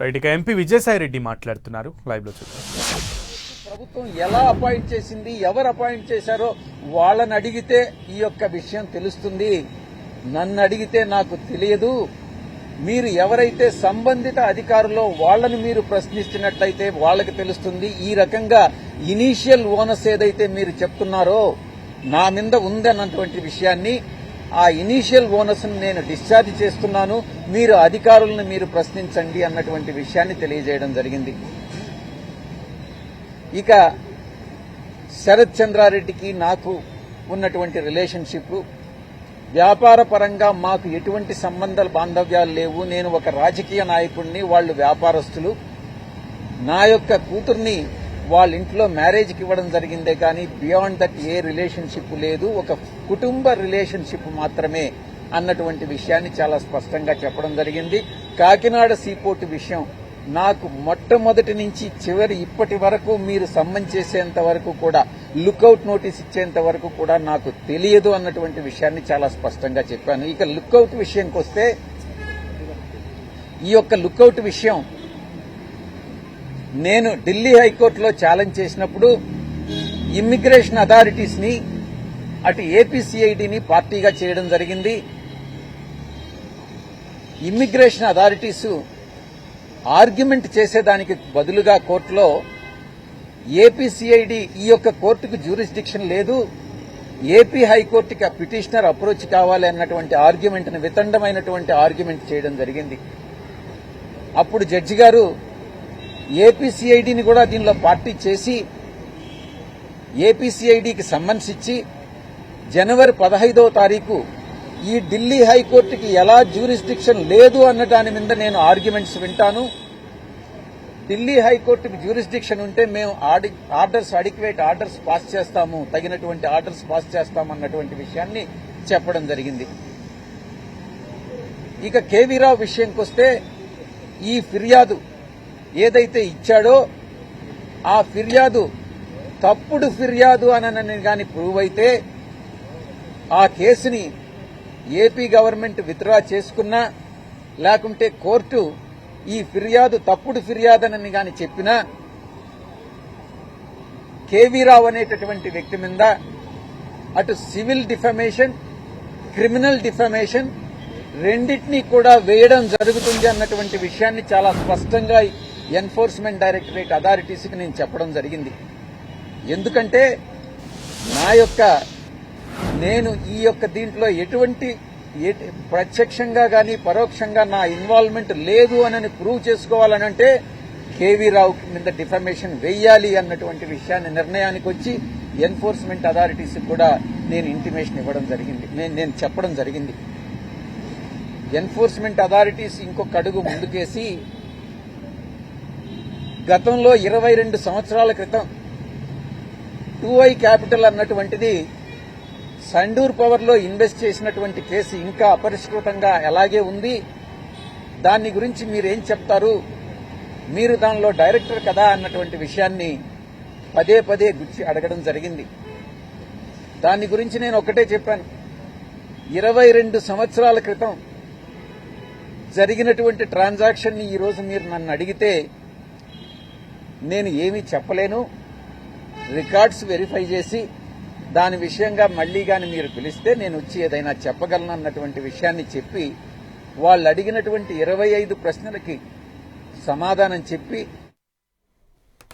Right, ఇక MP Vijayasai Reddy మాట్లాడుతున్నారు, live లో చూద్దాం. ప్రభుత్వం ఎలా అపాయింట్ చేసింది, ఎవరు అపాయింట్ చేశారో వాళ్ళని అడిగితే ఈ యొక్క విషయం తెలుస్తుంది. నన్ను అడిగితే నాకు తెలియదు. మీరు ఎవరైతే సంబంధిత అధికారులో వాళ్ళని మీరు ప్రశ్నిస్తున్నట్లయితే వాళ్ళకి తెలుస్తుంది. ఈ రకంగా ఇనీషియల్ ఓనర్స్ ఏదైతే మీరు చెప్తున్నారో నా మీద ఉందన్నటువంటి విషయాన్ని, ఆ ఇనీషియల్ ఓనర్స్ నేను డిశ్చార్జ్ చేస్తున్నాను, మీరు అధికారులను మీరు ప్రశ్నించండి అన్నటువంటి విషయాన్ని తెలియజేయడం జరిగింది. ఇక శరత్ చంద్రారెడ్డికి నాకు ఉన్నటువంటి రిలేషన్షిప్, వ్యాపార పరంగా మాకు ఎటువంటి సంబంధాలు బాంధవ్యాలు లేవు. నేను ఒక రాజకీయ నాయకుడిని, వాళ్ళు వ్యాపారస్తులు. నా యొక్క కూతుర్ని వాళ్ళ ఇంట్లో మ్యారేజ్కి ఇవ్వడం జరిగిందే కానీ బియాండ్ దట్ ఏ రిలేషన్షిప్ లేదు, ఒక కుటుంబ రిలేషన్షిప్ మాత్రమే అన్నటువంటి విషయాన్ని చాలా స్పష్టంగా చెప్పడం జరిగింది. కాకినాడ సీపోర్టు విషయం నాకు మొట్టమొదటి నుంచి చివరి ఇప్పటి వరకు మీరు సమ్మన్ చేసేంత వరకు కూడా, లుకౌట్ నోటీస్ ఇచ్చేంత వరకు కూడా నాకు తెలియదు అన్నటువంటి విషయాన్ని చాలా స్పష్టంగా చెప్పాను. ఇక లుకౌట్ విషయంకి వస్తే, ఈ యొక్క లుకౌట్ విషయం నేను ఢిల్లీ హైకోర్టులో ఛాలెంజ్ చేసినప్పుడు ఇమ్మిగ్రేషన్ అథారిటీస్ ని, అటు ఏపీసీఐడిని పార్టీగా చేయడం జరిగింది. ఇమ్మిగ్రేషన్ అథారిటీస్ ఆర్గ్యుమెంట్ చేసేదానికి బదులుగా కోర్టులో ఏపీసీఐడి ఈ యొక్క కోర్టుకు జ్యూరిస్డిక్షన్ లేదు, ఏపీ హైకోర్టుకి ఆ పిటిషనర్ అప్రోచ్ కావాలి అన్నటువంటి ఆర్గ్యుమెంట్ను, వితండమైనటువంటి ఆర్గ్యుమెంట్ చేయడం జరిగింది. అప్పుడు జడ్జి గారు ఏపీసీఐడిని కూడా దీనిలో పార్టీ చేసి ఏపీసీఐడికి సమ్మన్స్ ఇచ్చి జనవరి 15వ తారీఖు ఈ ఢిల్లీ హైకోర్టుకి ఎలా జ్యూరిస్డిక్షన్ లేదు అన్న దాని మీద నేను ఆర్గ్యుమెంట్స్ వింటాను, ఢిల్లీ హైకోర్టుకి జ్యూరిస్డిక్షన్ ఉంటే మేము అడిక్వేట్ ఆర్డర్స్ పాస్ చేస్తాము, తగినటువంటి ఆర్డర్స్ పాస్ చేస్తాము అన్నటువంటి విషయాన్ని చెప్పడం జరిగింది. ఇక కేవీ రావు విషయంకి వస్తే, ఈ ఫిర్యాదు ఏదైతే ఇచ్చాడో ఆ ఫిర్యాదు తప్పుడు ఫిర్యాదు అని గాని ప్రూవ్ అయితే ఆ కేసుని ఏపీ గవర్నమెంట్ విత్డ్రా చేసుకున్నా, లేకుంటే కోర్టు ఈ ఫిర్యాదు తప్పుడు ఫిర్యాదనని గాని చెప్పినా, కేవీ రావు అనేటటువంటి వ్యక్తి మీద అటు సివిల్ డిఫమేషన్, క్రిమినల్ డిఫమేషన్ రెండింటినీ కూడా వేయడం జరుగుతుంది అన్నటువంటి విషయాన్ని చాలా స్పష్టంగా ఎన్ఫోర్స్మెంట్ డైరెక్టరేట్ అథారిటీస్కి నేను చెప్పడం జరిగింది. ఎందుకంటే నేను ఈ యొక్క దీంట్లో ఎటువంటి ప్రత్యక్షంగా గాని పరోక్షంగా నా ఇన్వాల్వ్మెంట్ లేదు అని ప్రూవ్ చేసుకోవాలనంటే కేవీ రావు మీద డిఫమేషన్ వెయ్యాలి అన్నటువంటి విషయాన్ని నిర్ణయానికి వచ్చి ఎన్ఫోర్స్మెంట్ అథారిటీస్ కూడా నేను ఇంటిమేషన్ ఇవ్వడం జరిగింది, నేను చెప్పడం జరిగింది. ఎన్ఫోర్స్మెంట్ అథారిటీస్ ఇంకొక అడుగు ముందుకేసి గతంలో 22 సంవత్సరాల క్రితం 2i క్యాపిటల్ అన్నటువంటిది సండూర్ పవర్ లో ఇన్వెస్ట్ చేసినటువంటి కేసు ఇంకా అపరిష్కృతంగా అలాగే ఉంది. దాని గురించి మీరేం చెప్తారు, మీరు దానిలో డైరెక్టర్ కదా అన్నటువంటి విషయాన్ని పదే పదే గుచ్చి అడగడం జరిగింది. దాని గురించి నేను ఒకటే చెప్పాను, 22 సంవత్సరాల క్రితం జరిగినటువంటి ట్రాన్సాక్షన్ ని ఈరోజు మీరు నన్ను అడిగితే నేను ఏమీ చెప్పలేను. రికార్డ్స్ వెరిఫై చేసి దాని విషయంగా మళ్లీ గాని మీరు పిలిస్తే నేను వచ్చి ఏదైనా చెప్పగలను అన్నటువంటి విషయాన్ని చెప్పి, వాళ్ళు అడిగినటువంటి 25 ప్రశ్నలకి సమాధానం చెప్పి